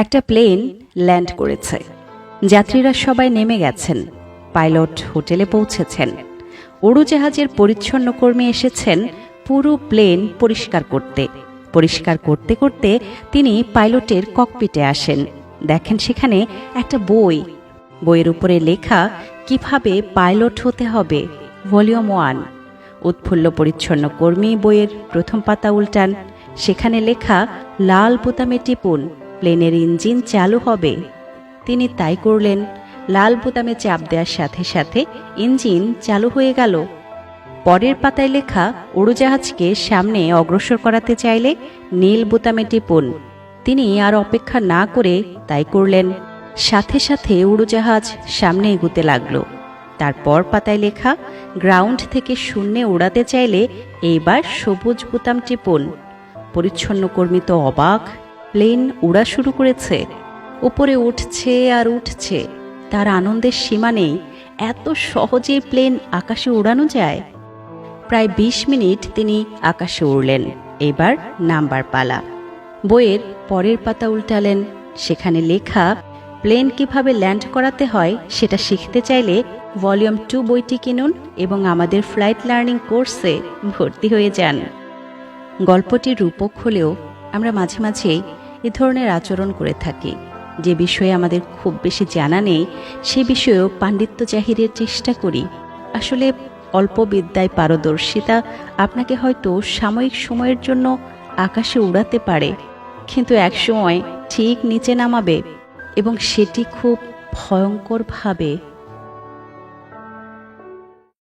একটা plane land করেছে। যাত্রীরা সবাই নেমে গেছেন। পাইলট হোটেলে পৌঁছেছেন। উড়োজাহাজের পরিচ্ছন্ন কর্মী এসেছেন পুরো প্লেন পরিষ্কার করতে। পরিষ্কার করতে করতে তিনি পাইলটের ককপিটে আসেন। দেখেন সেখানে একটা বই। বইয়ের উপরে লেখা কিভাবে পাইলট হতে হবে, ভলিউম 1। উৎফুল্ল পরিচ্ছন্ন কর্মী বইয়ের প্রথম পাতা উল্টান। সেখানে লেখা লাল বোতামে টিপুন, প্লেনের ইঞ্জিন চালু হবে। তিনি তাই করলেন। লাল বোতামে চাপ দেওয়ার সাথে সাথে ইঞ্জিন চালু হয়ে গেল। পরের পাতায় লেখা উড়োজাহাজকে সামনে অগ্রসর করাতে চাইলে নীল বোতামে টিপুন। তিনি আর অপেক্ষা না করে তাই করলেন। সাথে সাথে উড়োজাহাজ সামনে এগুতে লাগলো। তারপর পাতায় লেখা গ্রাউন্ড থেকে শূন্যে উড়াতে চাইলে এইবার সবুজ বোতাম টিপুন। পরিচ্ছন্ন কর্মী তো অবাক। প্লেন উড়া শুরু করেছে। উপরে উঠছে আর উঠছে। তার আনন্দের সীমা নেই। এত সহজে প্লেন আকাশে উড়ানো যায়। প্রায় 20 মিনিট তিনি আকাশে উড়লেন। এবার নাম্বার পালা। বইয়ের পরের পাতা উল্টালেন। সেখানে লেখা প্লেন কিভাবে ল্যান্ড করাতে হয় সেটা শিখতে চাইলে ভলিউম 2 বইটি কিনুন এবং আমাদের ফ্লাইট লার্নিং কোর্সে ভর্তি হয়ে যান। গল্পটির রূপক হলেও আমরা মাঝে মাঝে এ ধরনের আচরণ করে থাকি। যে বিষয়ে আমাদের খুব বেশি জানা নেই সে বিষয়েও পাণ্ডিত্য জাহিরের চেষ্টা করি। আসলে অল্প বিদ্যায় পারদর্শিতা আপনাকে হয়তো সাময়িক সময়ের জন্য আকাশে উড়াতে পারে, কিন্তু একসময় ঠিক নিচে নামাবে, এবং সেটি খুব ভয়ঙ্করভাবে।